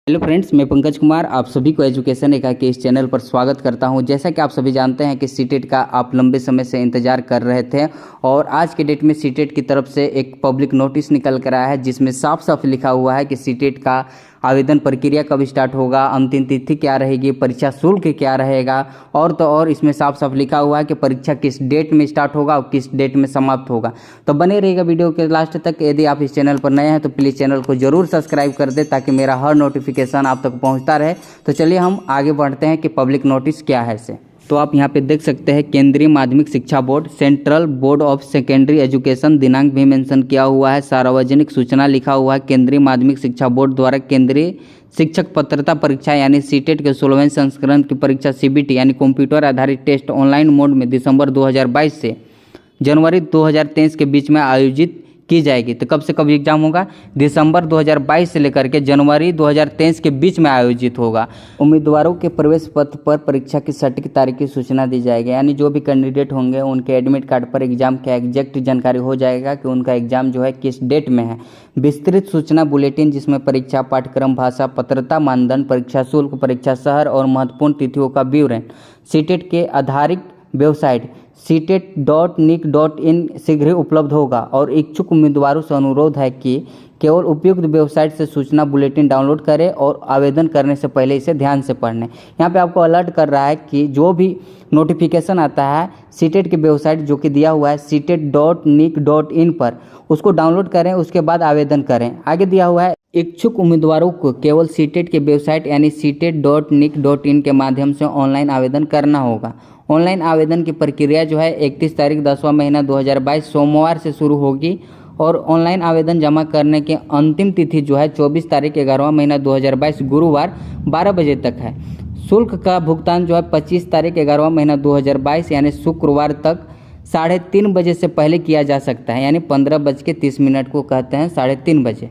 Hello friends, मैं पंकज कुमार आप सभी को एजुकेशन एकाई के इस चैनल पर स्वागत करता हूं। जैसा कि आप सभी जानते हैं कि सीटेट का आप लंबे समय से इंतजार कर रहे थे और आज के डेट में सीटेट की तरफ से एक पब्लिक नोटिस निकल कर आया है जिसमें साफ साफ लिखा हुआ है कि सीटेट का आवेदन प्रक्रिया कब स्टार्ट होगा, अंतिम तिथि क्या रहेगी, परीक्षा शुल्क क्या रहेगा और तो और इसमें साफ साफ लिखा हुआ है कि परीक्षा किस डेट में स्टार्ट होगा और किस डेट में समाप्त होगा। तो बने रहिएगा वीडियो के लास्ट तक। यदि आप इस चैनल पर नए हैं तो प्लीज़ चैनल को जरूर सब्सक्राइब कर दें ताकि मेरा हर नोटिफिकेशन आप तक पहुंचता रहे। तो चलिए हम आगे बढ़ते हैं कि पब्लिक नोटिस क्या है इसे। तो आप यहाँ पे देख सकते हैं केंद्रीय माध्यमिक शिक्षा board, central board of secondary education, दिनांक भी मेंशन किया हुआ है, सार्वजनिक सूचना लिखा हुआ है। केंद्रीय माध्यमिक शिक्षा बोर्ड द्वारा केंद्रीय शिक्षक पात्रता परीक्षा यानी सीटेट के 16वें संस्करण की परीक्षा सीबीटी यानी कंप्यूटर आधारित टेस्ट ऑनलाइन मोड में दिसंबर 2022 से जनवरी 2023 के बीच में आयोजित की जाएगी। तो कब से कब एग्जाम होगा? दिसंबर 2022 से लेकर के जनवरी 2023 के बीच में आयोजित होगा। उम्मीदवारों के प्रवेश पत्र पर परीक्षा की सटीक तारीख की सूचना दी जाएगी, यानी जो भी कैंडिडेट होंगे उनके एडमिट कार्ड पर एग्जाम का एग्जैक्ट जानकारी हो जाएगा कि उनका एग्जाम जो है किस डेट में है। विस्तृत सूचना बुलेटिन जिसमें परीक्षा पाठ्यक्रम, भाषा, पात्रता मानदंड, परीक्षा शुल्क, परीक्षा शहर और महत्वपूर्ण तिथियों का विवरण सीटेट के आधारित वेबसाइट ctet.nic.in शीघ्र ही उपलब्ध होगा और इच्छुक उम्मीदवारों से अनुरोध है कि केवल उपयुक्त वेबसाइट से सूचना बुलेटिन डाउनलोड करें और आवेदन करने से पहले इसे ध्यान से पढ़ लें। यहाँ पे आपको अलर्ट कर रहा है कि जो भी नोटिफिकेशन आता है सीटेट की वेबसाइट जो कि दिया हुआ है ctet.nic.in पर, उसको डाउनलोड करें, उसके बाद आवेदन करें। आगे दिया हुआ है इच्छुक उम्मीदवारों को केवल सीटेट के वेबसाइट यानी ctet.nic.in के माध्यम से ऑनलाइन आवेदन करना होगा। ऑनलाइन आवेदन की प्रक्रिया जो है 31 तारीख 10वां महीना 2022 सोमवार से शुरू होगी और ऑनलाइन आवेदन जमा करने की अंतिम तिथि जो है 24 तारीख 11वां महीना 2022 गुरुवार 12 बजे तक है। शुल्क का भुगतान जो है 25 तारीख 11वां महीना 2022 यानी शुक्रवार तक 3:30 बजे से पहले किया जा सकता है, यानी 15:30 को कहते हैं 3:30 बजे।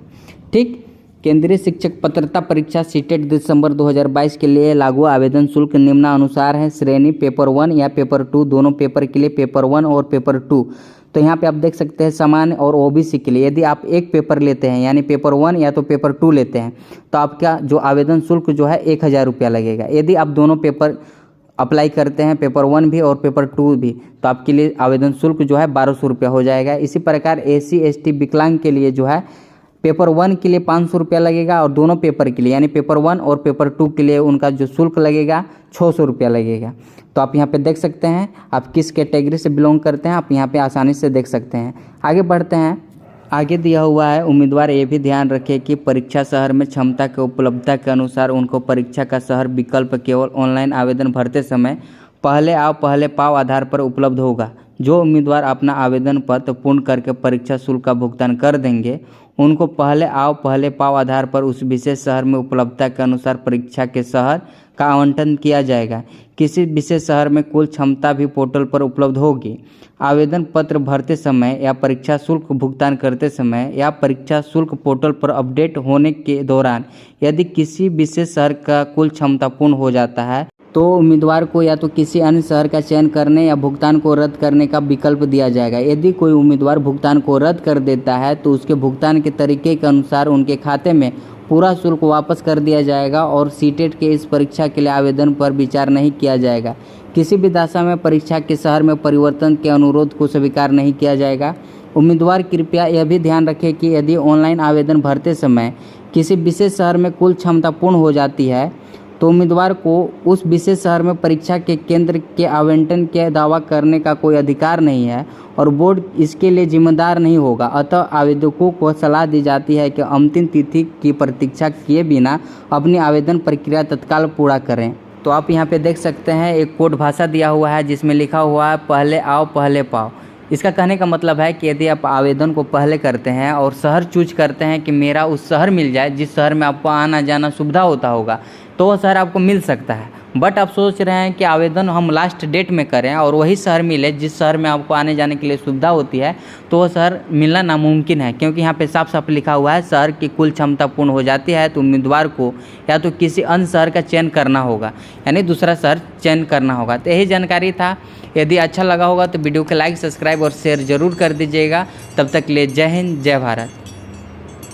ठीक। केंद्रीय शिक्षक पात्रता परीक्षा सीटेट दिसंबर 2022 के लिए लागू आवेदन शुल्क निम्नानुसार है। श्रेणी पेपर 1 या पेपर 2 दोनों पेपर के लिए, पेपर 1 और पेपर 2। तो यहाँ पे आप देख सकते हैं सामान्य और ओबीसी के लिए यदि आप एक पेपर लेते हैं यानी पेपर 1 या तो पेपर 2 लेते हैं तो आपका जो आवेदन शुल्क जो है 1000 रुपया लगेगा। यदि आप दोनों पेपर अप्लाई करते हैं, पेपर 1 भी और पेपर 2 भी, तो आपके लिए आवेदन शुल्क जो है 1200 रुपया हो जाएगा। इसी प्रकार SC ST विकलांग के लिए जो है पेपर 1 के लिए 500 रुपया लगेगा और दोनों पेपर के लिए यानी पेपर 1 और पेपर 2 के लिए उनका जो शुल्क लगेगा 600 रुपया लगेगा। तो आप यहाँ पे देख सकते हैं आप किस कैटेगरी से बिलोंग करते हैं, आप यहाँ पे आसानी से देख सकते हैं। आगे बढ़ते हैं। आगे दिया हुआ है उम्मीदवार ये भी ध्यान रखें कि परीक्षा शहर में क्षमता के उपलब्धता के अनुसार उनको परीक्षा का शहर विकल्प केवल ऑनलाइन आवेदन भरते समय पहले आओ पहले पाओ आधार पर उपलब्ध होगा। जो उम्मीदवार अपना आवेदन पत्र पूर्ण करके परीक्षा शुल्क का भुगतान कर देंगे उनको पहले आओ पहले पाओ आधार पर उस विशेष शहर में उपलब्धता के अनुसार परीक्षा के शहर का आवंटन किया जाएगा। किसी विशेष शहर में कुल क्षमता भी पोर्टल पर उपलब्ध होगी। आवेदन पत्र भरते समय या परीक्षा शुल्क भुगतान करते समय या परीक्षा शुल्क पोर्टल पर अपडेट होने के दौरान यदि किसी विशेष शहर का कुल क्षमता पूर्ण हो जाता है तो उम्मीदवार को या तो किसी अन्य शहर का चयन करने या भुगतान को रद्द करने का विकल्प दिया जाएगा। यदि कोई उम्मीदवार भुगतान को रद्द कर देता है तो उसके भुगतान के तरीके के अनुसार उनके खाते में पूरा शुल्क वापस कर दिया जाएगा और सीटेट के इस परीक्षा के लिए आवेदन पर विचार नहीं किया जाएगा। किसी भी दशा में परीक्षा के शहर में परिवर्तन के अनुरोध को स्वीकार नहीं किया जाएगा। उम्मीदवार कृपया यह भी ध्यान रखें कि यदि ऑनलाइन आवेदन भरते समय किसी विशेष शहर में कुल क्षमता पूर्ण हो जाती है तो उम्मीदवार को उस विशेष शहर में परीक्षा के केंद्र के आवंटन के दावा करने का कोई अधिकार नहीं है और बोर्ड इसके लिए जिम्मेदार नहीं होगा। अतः आवेदकों को सलाह दी जाती है कि अंतिम तिथि की प्रतीक्षा किए बिना अपनी आवेदन प्रक्रिया तत्काल पूरा करें। तो आप यहाँ पे देख सकते हैं एक कोड भाषा दिया हुआ है जिसमें लिखा हुआ है पहले आओ पहले पाओ। इसका कहने का मतलब है कि यदि आप आवेदन को पहले करते हैं और शहर चूज करते हैं कि मेरा उस शहर मिल जाए जिस शहर में आपको आना जाना सुविधा होता होगा तो वह शहर आपको मिल सकता है। बट आप सोच रहे हैं कि आवेदन हम लास्ट डेट में करें और वही शहर मिले जिस शहर में आपको आने जाने के लिए सुविधा होती है तो वह शहर मिलना नामुमकिन है, क्योंकि यहाँ पे साफ साफ लिखा हुआ है शहर की कुल क्षमता पूर्ण हो जाती है तो उम्मीदवार को या तो किसी अन्य शहर का चयन करना होगा यानी दूसरा शहर चयन करना होगा। तो यही जानकारी था। यदि अच्छा लगा होगा तो वीडियो को लाइक, सब्सक्राइब और शेयर जरूर कर दीजिएगा। तब तक के लिए जय हिंद, जय भारत।